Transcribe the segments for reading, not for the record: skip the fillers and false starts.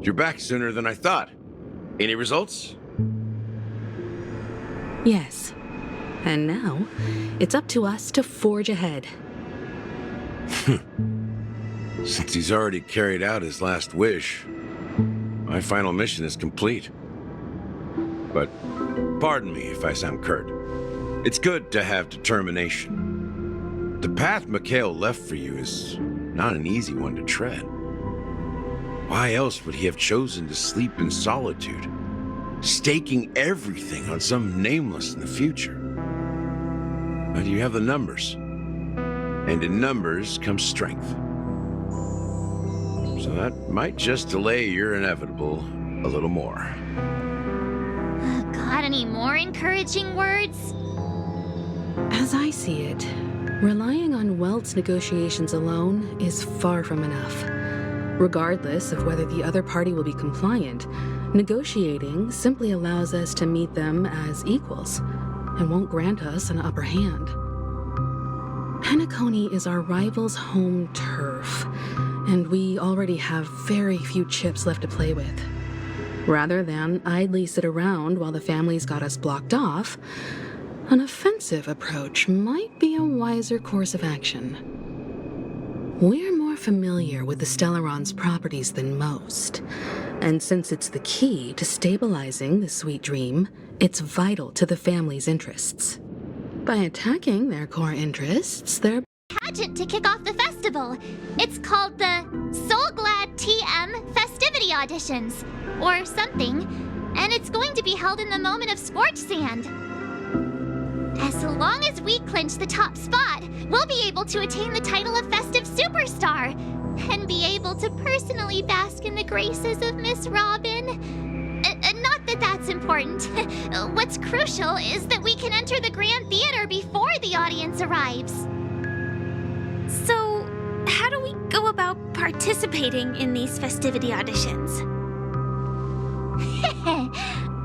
You're back sooner than I thought. Any results? Yes. And now, it's up to us to forge ahead. Since he's already carried out his last wish, my final mission is complete. But pardon me if I sound curt. It's good to have determination. The path Mikhail left for you is not an easy one to tread. Why else would he have chosen to sleep in solitude, staking everything on some nameless in the future? But you have the numbers, and in numbers comes strength. So that might just delay your inevitable a little more. Got any more encouraging words? As I see it, relying on Welt's negotiations alone is far from enough. Regardless of whether the other party will be compliant, negotiating simply allows us to meet them as equals and won't grant us an upper hand. Penacony is our rival's home turf, and we already have very few chips left to play with. Rather than idly sit around while the family's got us blocked off, an offensive approach might be a wiser course of action. We're more familiar with the Stellaron's properties than most, and since it's the key to stabilizing the sweet dream, it's vital to the family's interests. By attacking their core interests, they're Pageant to kick off the festival. It's called the Soul Glad TM Festivity Auditions, or something, and it's going to be held in the moment of Scorch Sand. As long as we clinch the top spot, we'll be able to attain the title of Festive Superstar, and be able to personally bask in the graces of Miss Robin. Not that that's important. What's crucial is that we can enter the Grand Theater before the audience arrives. So, how do we go about participating in these festivity auditions?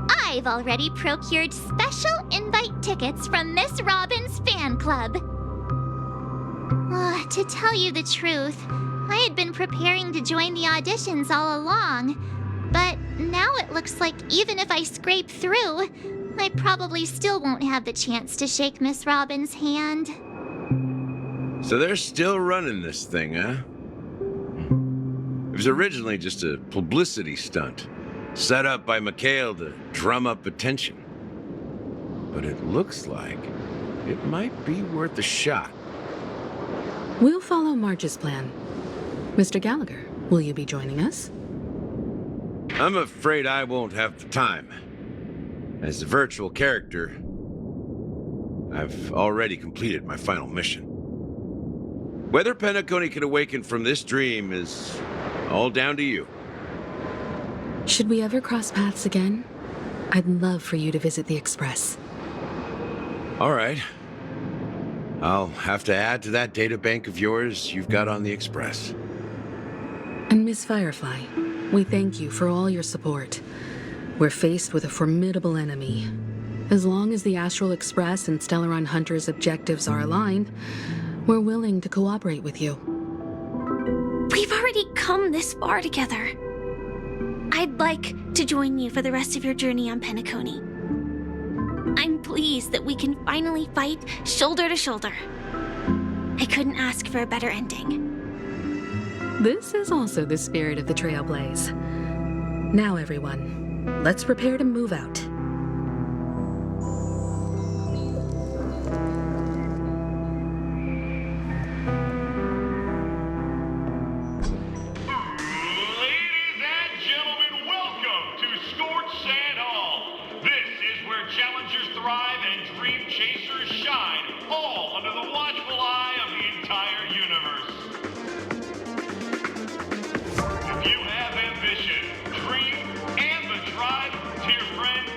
I've already procured special invite tickets from Miss Robin's fan club. To tell you the truth, I had been preparing to join the auditions all along, but now it looks like even if I scrape through, I probably still won't have the chance to shake Miss Robin's hand. So they're still running this thing, huh? It was originally just a publicity stunt, set up by Mikhail to drum up attention. But it looks like it might be worth a shot. We'll follow March's plan. Mr. Gallagher, will you be joining us? I'm afraid I won't have the time. As a virtual character, I've already completed my final mission. Whether Penacony can awaken from this dream is all down to you. Should we ever cross paths again? I'd love for you to visit the Express. All right. I'll have to add to that data bank of yours you've got on the Express. And Miss Firefly, we thank you for all your support. We're faced with a formidable enemy. As long as the Astral Express and Stellaron Hunter's objectives are aligned, we're willing to cooperate with you. We've already come this far together. I'd like to join you for the rest of your journey on Penacony. I'm pleased that we can finally fight shoulder to shoulder. I couldn't ask for a better ending. This is also the spirit of the Trailblaze. Now, everyone, let's prepare to move out. If you have ambition, dream, and the drive to your friend,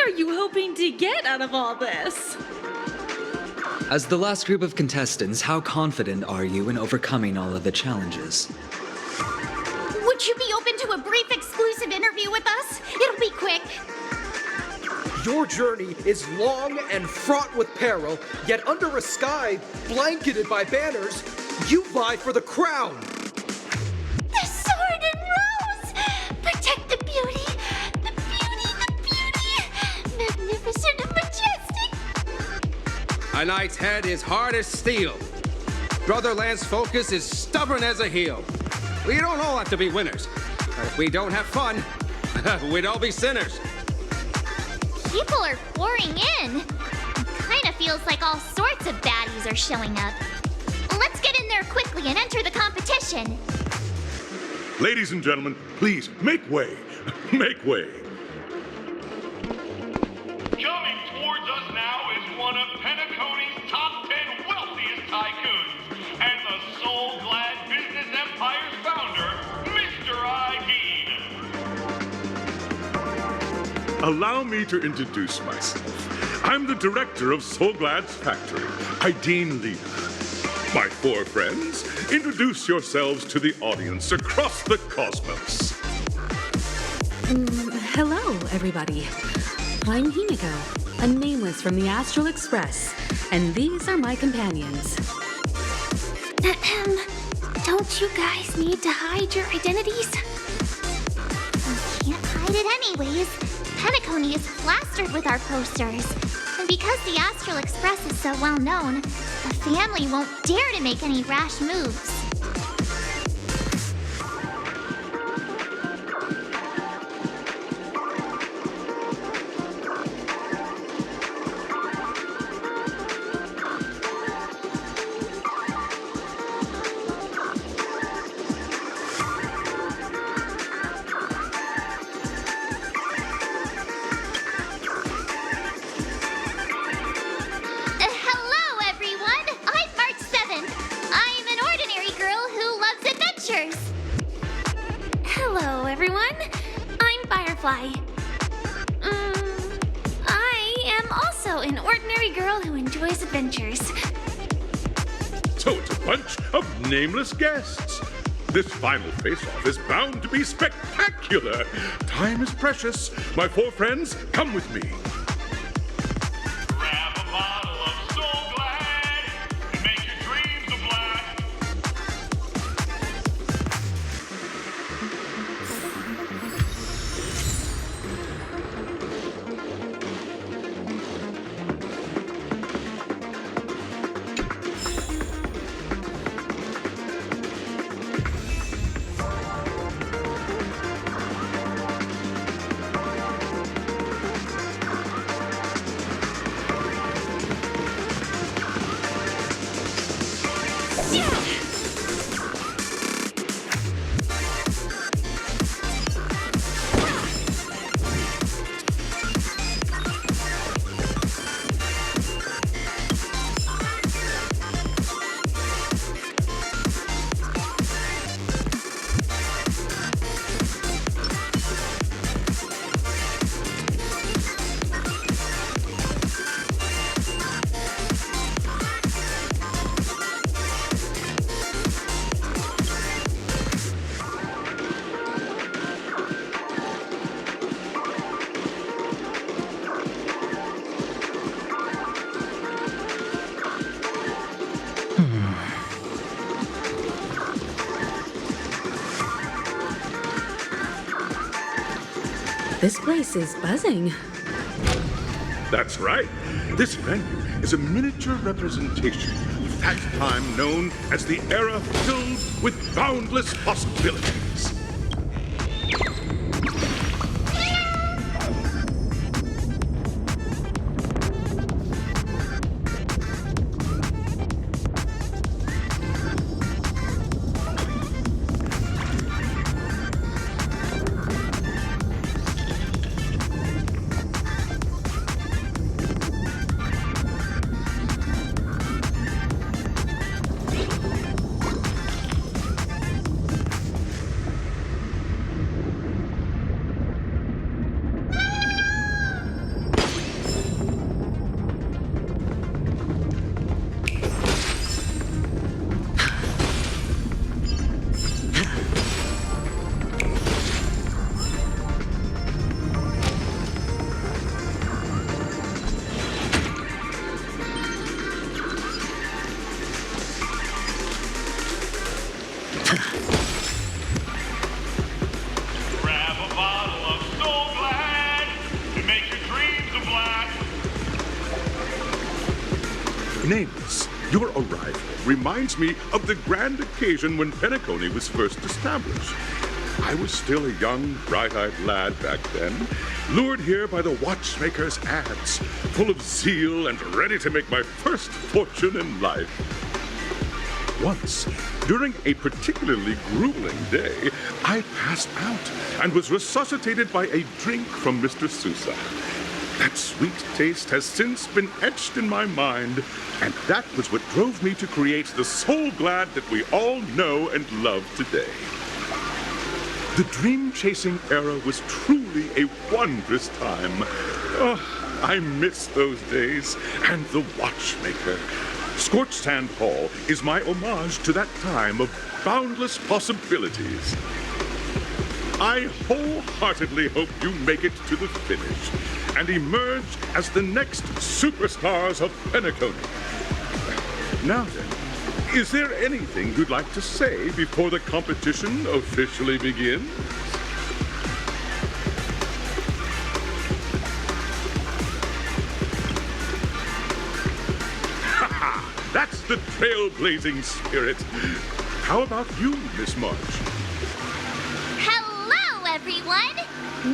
are you hoping to get out of all this? As the last group of contestants, how confident are you in overcoming all of the challenges? Would you be open to a brief exclusive interview with us? It'll be quick. Your journey is long and fraught with peril, yet under a sky blanketed by banners, you vie for the crown. The sword and rose! Protect the beauty! The beauty, the beauty! Magnificent and majestic! A knight's head is hard as steel. Brother Lance's focus is stubborn as a heel. We don't all have to be winners. But if we don't have fun, we'd all be sinners. People are pouring in. It kind of feels like all sorts of baddies are showing up. Let's get in there quickly and enter the competition. Ladies and gentlemen, please make way. Make way. Coming towards us now is one of Penacony's top 10 wealthiest tycoons and the soul-glad business empire's founder, Mr. Idean. Allow me to introduce myself. I'm the director of Soulglad's factory, Idean Lina. My four friends, introduce yourselves to the audience across the cosmos. Hello, everybody. I'm Himiko, a nameless from the Astral Express, and these are my companions. Don't you guys need to hide your identities? Can't hide it anyways. Penacony is plastered with our posters. And because the Astral Express is so well known, the family won't dare to make any rash moves. Hello, everyone. I'm Firefly. I am also an ordinary girl who enjoys adventures. So it's a bunch of nameless guests. This final face-off is bound to be spectacular. Time is precious. My four friends, come with me. Grab a bottle of Soul Glad and make your dreams a blast. This place is buzzing. That's right. This venue is a miniature representation of that time known as the era filled with boundless possibilities. Grab a bottle of Soul Glad and make your dreams a blast. Nameless, your arrival reminds me of the grand occasion when Penacony was first established. I was still a young, bright-eyed lad back then, lured here by the watchmaker's ads, full of zeal and ready to make my first fortune in life. Once, during a particularly grueling day, I passed out and was resuscitated by a drink from Mr. Sousa. That sweet taste has since been etched in my mind, and that was what drove me to create the Soul Glad that we all know and love today. The dream-chasing era was truly a wondrous time. Oh, I miss those days, and the watchmaker. Scorched Sand Hall is my homage to that time of boundless possibilities. I wholeheartedly hope you make it to the finish and emerge as the next superstars of Penacony. Now then, is there anything you'd like to say before the competition officially begins? That's the trailblazing spirit. How about you, Miss March? Hello, everyone!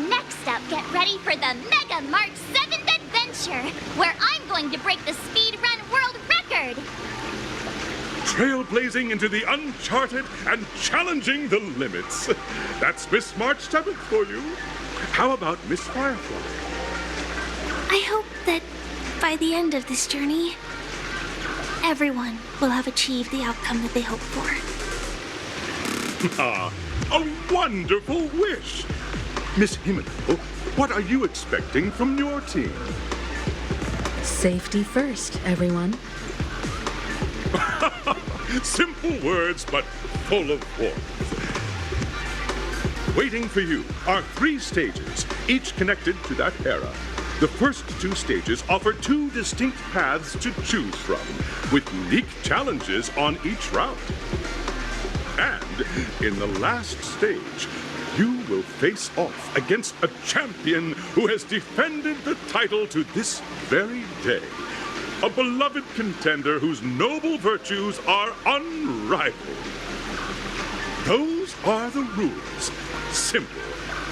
Next up, get ready for the Mega March 7th Adventure, where I'm going to break the speedrun world record! Trailblazing into the uncharted and challenging the limits. That's Miss March 7th for you. How about Miss Firefly? I hope that by the end of this journey, everyone will have achieved the outcome that they hope for. Ah, a wonderful wish! Miss Himeno, what are you expecting from your team? Safety first, everyone. Simple words, but full of warmth. Waiting for you are 3 stages, each connected to that era. The first 2 stages offer 2 distinct paths to choose from, with unique challenges on each route. And in the last stage, you will face off against a champion who has defended the title to this very day. A beloved contender whose noble virtues are unrivaled. Those are the rules. Simple.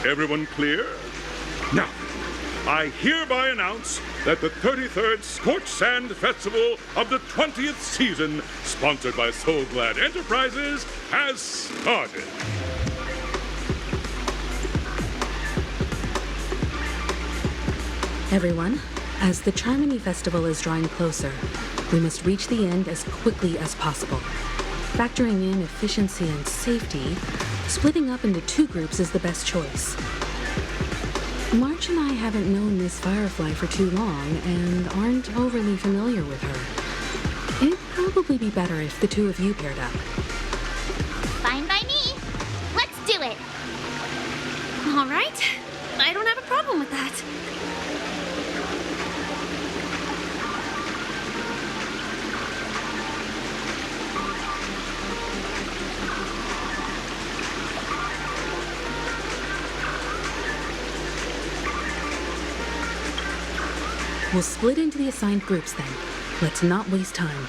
Everyone clear? Now, I hereby announce that the 33rd Scorched Sand Festival of the 20th season, sponsored by Soul Glad Enterprises, has started. Everyone, as the Charmony Festival is drawing closer, we must reach the end as quickly as possible. Factoring in efficiency and safety, splitting up into 2 groups is the best choice. March and I haven't known Miss Firefly for too long and aren't overly familiar with her. It'd probably be better if the 2 of you paired up. Fine by me. Let's do it. All right. I don't have a problem with that. We'll split into the assigned groups then. Let's not waste time.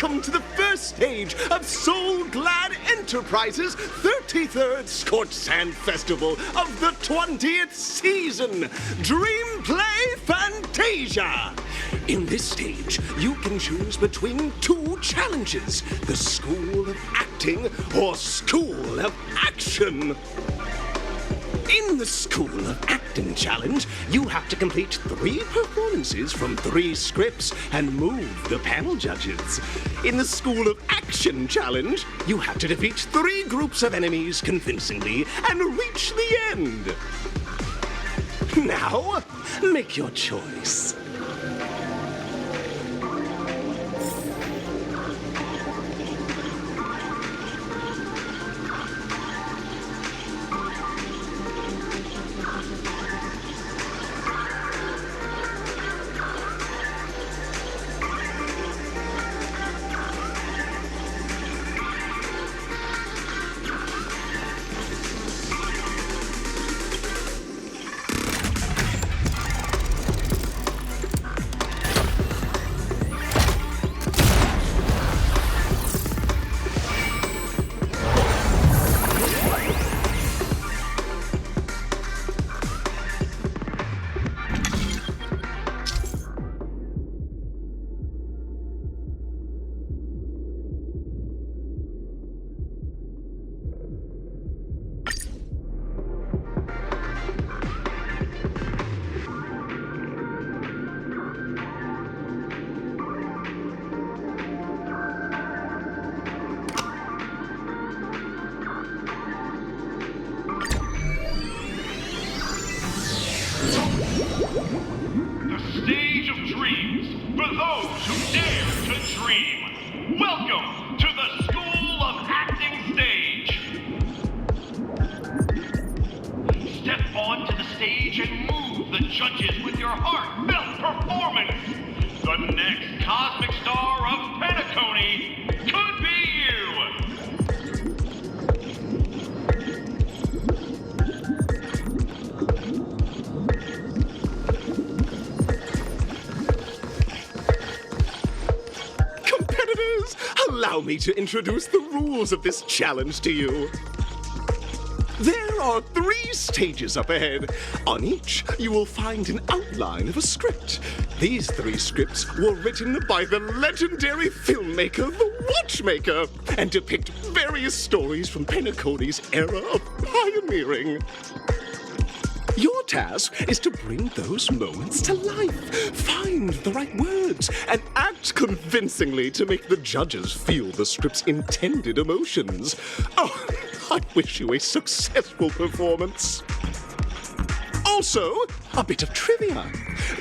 welcome to the first stage of Soul Glad Enterprises' 33rd Scorched Sand Festival of the 20th season, Dream Play Fantasia. In this stage, you can choose between two challenges, the School of Acting or School of Action. In the School of Acting challenge, you have to complete 3 performances from 3 scripts and move the panel judges. In the School of Action challenge, you have to defeat 3 groups of enemies convincingly and reach the end. Now, make your choice. The stage of dreams for those who dare to dream. Welcome to the School of Acting stage. Step onto the stage and move the judges with your heartfelt performance. The next cosmic star of Penacony could be you. Allow me to introduce the rules of this challenge to you. There are 3 stages up ahead. On each, you will find an outline of a script. These 3 scripts were written by the legendary filmmaker, The Watchmaker, and depict various stories from Penacony's era of pioneering. Your task is to bring those moments to life, find the right words, and act convincingly to make the judges feel the script's intended emotions. Oh, I wish you a successful performance. Also, a bit of trivia.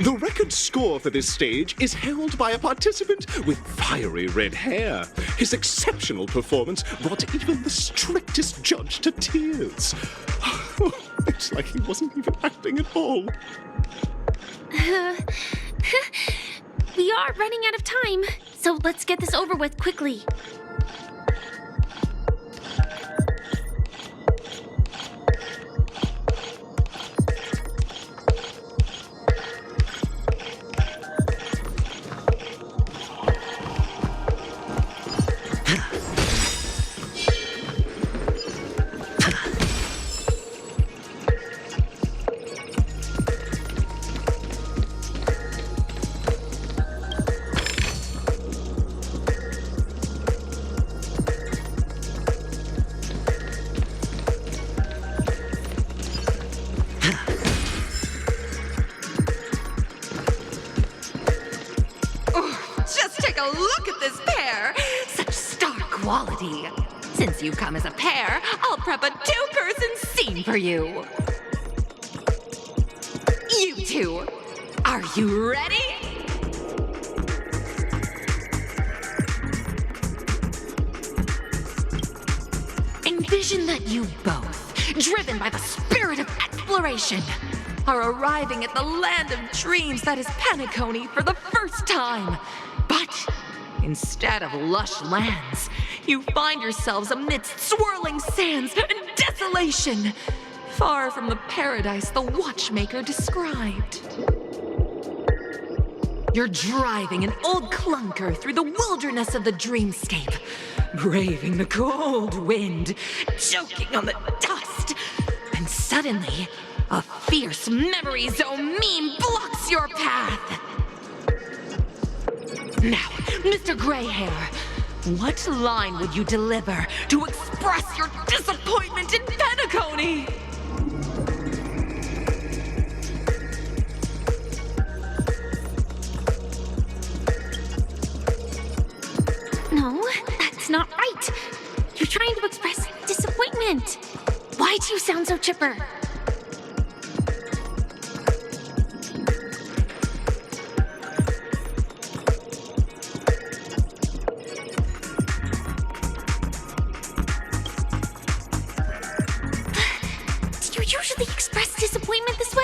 The record score for this stage is held by a participant with fiery red hair. His exceptional performance brought even the strictest judge to tears. It's like he wasn't even acting at all. We are running out of time, so let's get this over with quickly. Since you've come as a pair, I'll prep a 2-person scene for you. You two, are you ready? Envision that you both, driven by the spirit of exploration, are arriving at the land of dreams that is Penacony for the first time. But instead of lush lands, you find yourselves amidst swirling sands and desolation, far from the paradise the Watchmaker described. You're driving an old clunker through the wilderness of the dreamscape, braving the cold wind, choking on the dust, and suddenly, a fierce memory zone meme blocks your path. Now, Mr. Greyhair, what line would you deliver to express your disappointment in Penacony? No, that's not right. You're trying to express disappointment. Why do you sound so chipper? Do you usually express disappointment this way?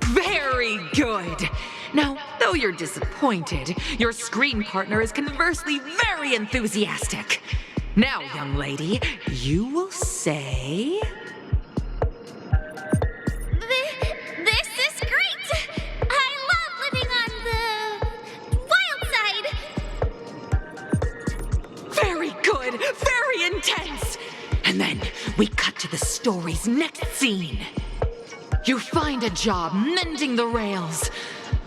Very good. Now, though you're disappointed, your screen partner is conversely very enthusiastic. Now, young lady, you will say... This is great! I love living on the wild side! Very good, very intense. And then we cut to the story's next scene. You find a job mending the rails,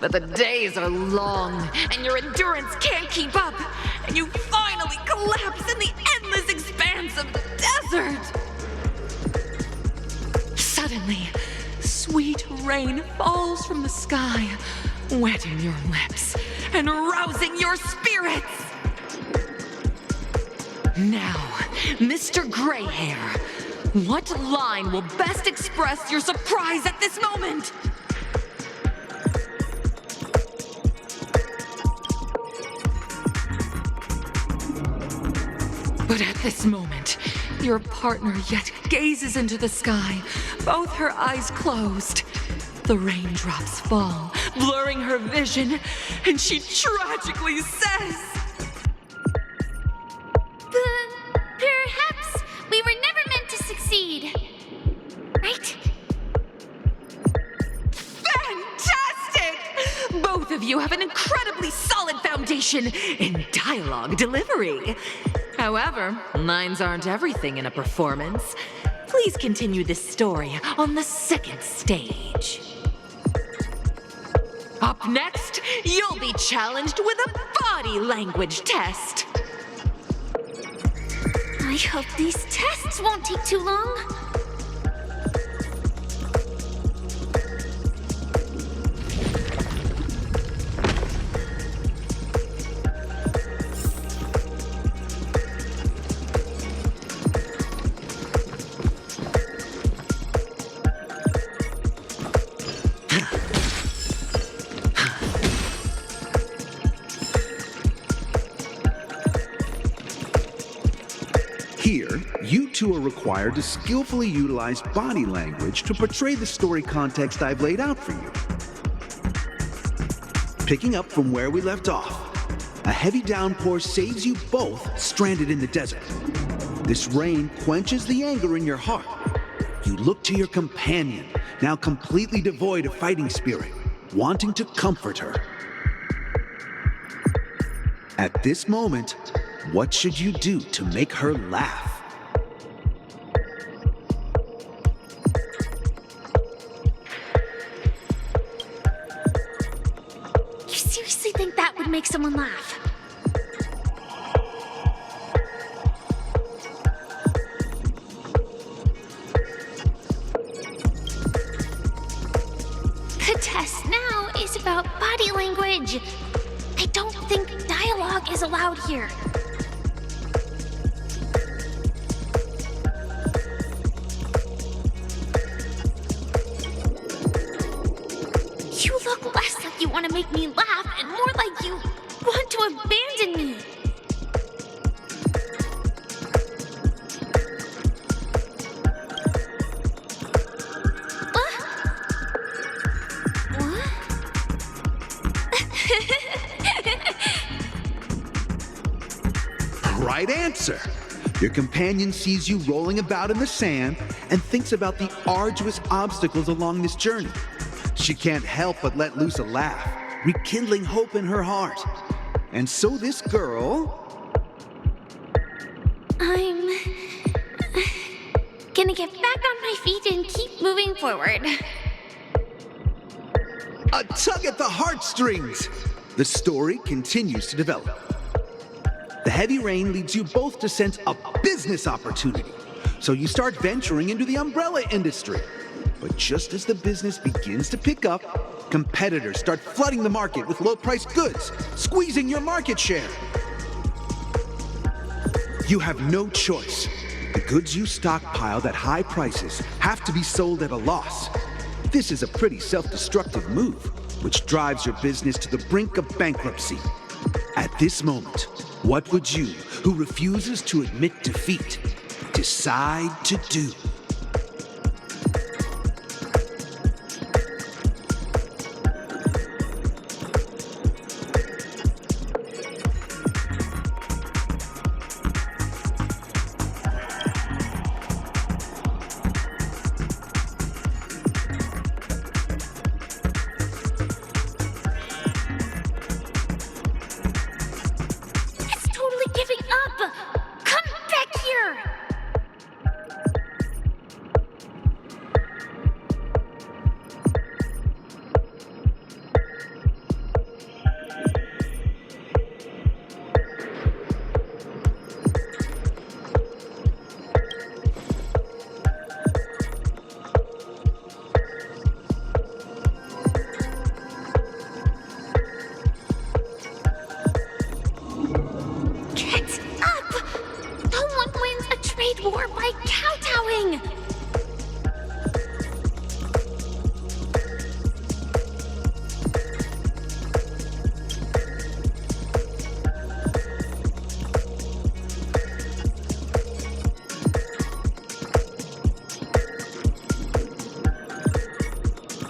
but the days are long and your endurance can't keep up, and you finally collapse in the endless expanse of desert. Suddenly, sweet rain falls from the sky, wetting your lips and rousing your spirits. Now, Mr. Greyhair, what line will best express your surprise at this moment? But at this moment, your partner yet gazes into the sky, both her eyes closed. The raindrops fall, blurring her vision, and she tragically says... Perhaps we were never meant to succeed. Right? Fantastic! Both of you have an incredibly solid foundation in dialogue delivery. However, lines aren't everything in a performance. Please continue this story on the second stage. Up next, you'll be challenged with a body language test. I hope these tests won't take too long. Here, you two are required to skillfully utilize body language to portray the story context I've laid out for you. Picking up from where we left off, a heavy downpour saves you both stranded in the desert. This rain quenches the anger in your heart. You look to your companion, now completely devoid of fighting spirit, wanting to comfort her. At this moment, what should you do to make her laugh? You seriously think that would make someone laugh? The test now is about body language. I don't think dialogue is allowed here. You look less like you want to make me laugh and more like you want to abandon me. Right answer. Your companion sees you rolling about in the sand and thinks about the arduous obstacles along this journey. She can't help but let loose a laugh, rekindling hope in her heart. And so this girl... I'm gonna get back on my feet and keep moving forward. A tug at the heartstrings! The story continues to develop. The heavy rain leads you both to sense a business opportunity. So you start venturing into the umbrella industry. But just as the business begins to pick up, competitors start flooding the market with low-priced goods, squeezing your market share. You have no choice. The goods you stockpiled at high prices have to be sold at a loss. This is a pretty self-destructive move, which drives your business to the brink of bankruptcy. At this moment, what would you, who refuses to admit defeat, decide to do?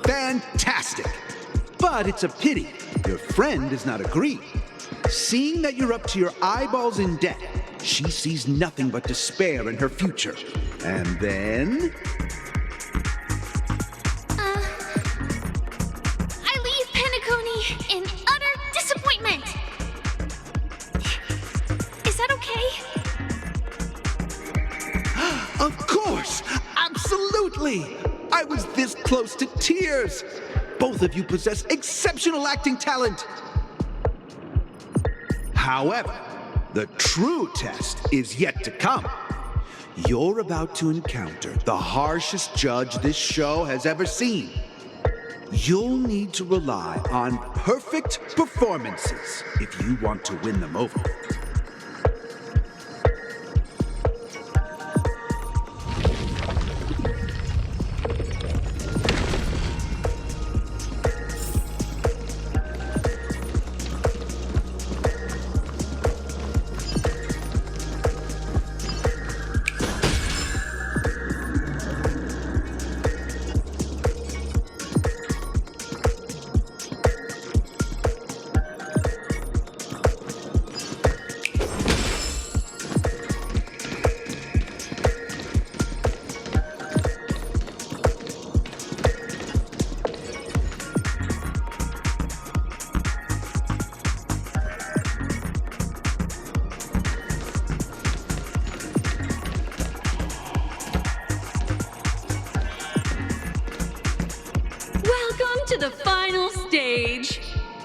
Fantastic! But it's a pity your friend does not agree. Seeing that you're up to your eyeballs in debt, she sees nothing but despair in her future. And then... I leave Penacony in utter disappointment. Is that okay? Of course! Absolutely! I was this close to tears! Both of you possess exceptional acting talent! However, the true test is yet to come. You're about to encounter the harshest judge this show has ever seen. You'll need to rely on perfect performances if you want to win them over. To the final stage.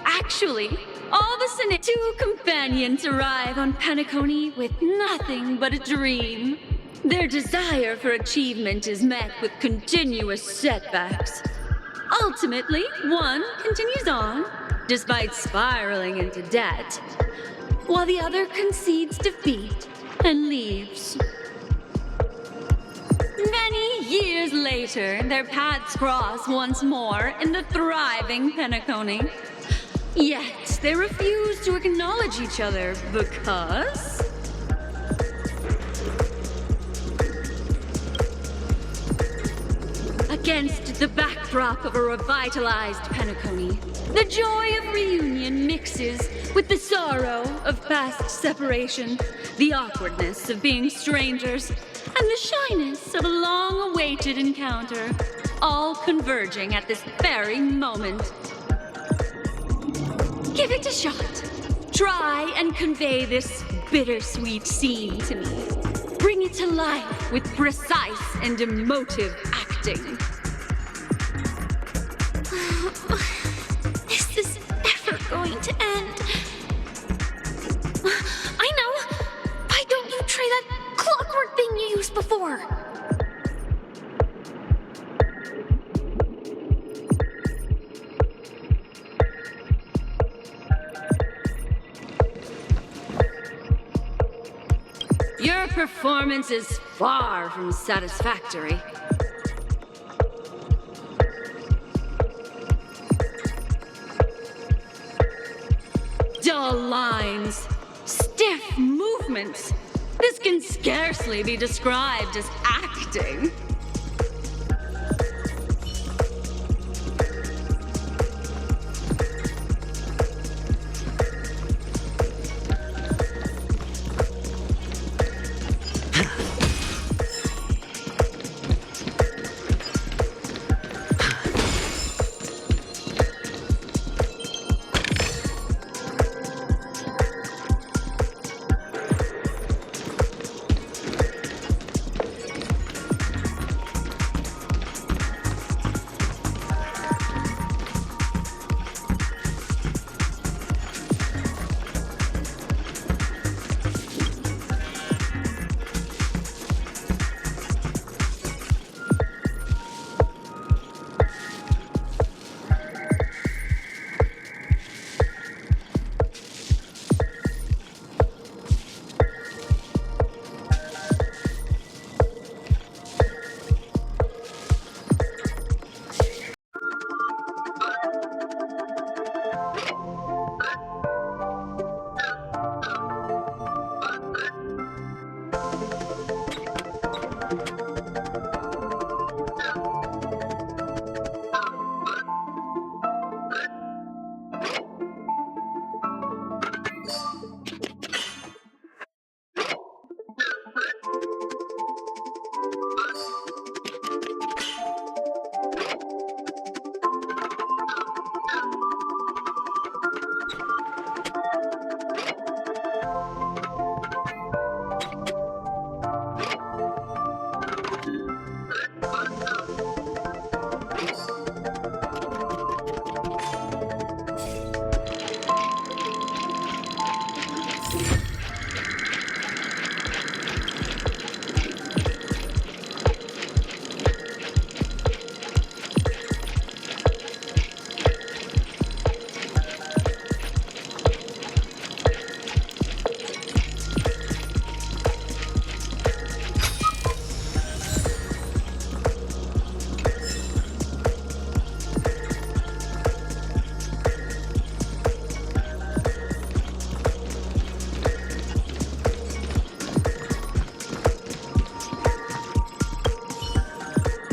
Actually, all of a sudden, two companions arrive on Penacony with nothing but a dream. Their desire for achievement is met with continuous setbacks. Ultimately, one continues on, despite spiraling into debt, while the other concedes defeat and leaves. Many years later, their paths cross once more in the thriving Penacony. Yet, they refuse to acknowledge each other because... Against the backdrop of a revitalized Penacony, the joy of reunion mixes with the sorrow of past separation, the awkwardness of being strangers, and the shyness of a long-awaited encounter, all converging at this very moment. Give it a shot. Try and convey this bittersweet scene to me. Bring it to life with precise and emotive acting. Is this ever going to end? I know! Why don't you try that clockwork thing you used before? Your performance is far from satisfactory. Dull lines, stiff movements. This can scarcely be described as acting.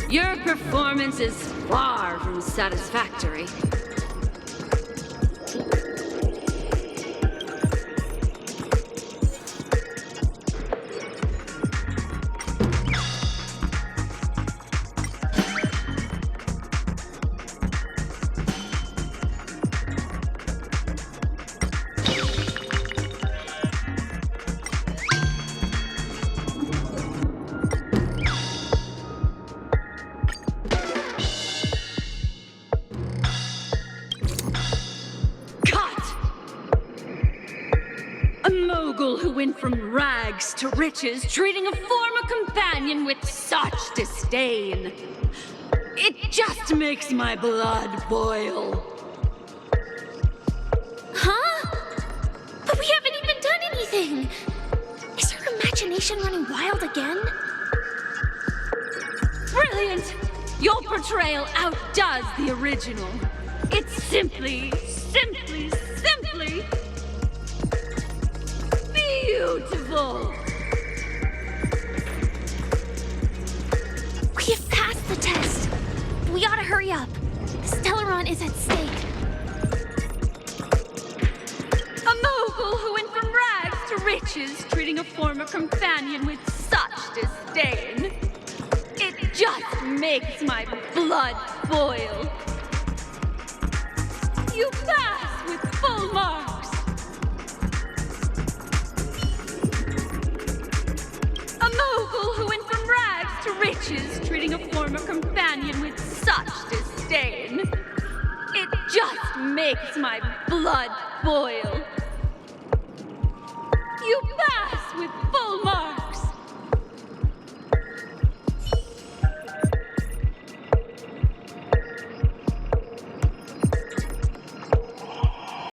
Your performance is far from satisfactory. Who went from rags to riches, treating a former companion with such disdain. It just makes my blood boil. Huh? But we haven't even done anything! Is her imagination running wild again? Brilliant! Your portrayal outdoes the original. It's simply beautiful! We have passed the test. We ought to hurry up. Stellaron is at stake. A mogul who went from rags to riches, treating a companion with such disdain. It just makes my blood boil. You pass with full marks. A mogul who went from rags to riches, treating a former companion with such disdain. It just makes my blood boil. You pass with full marks.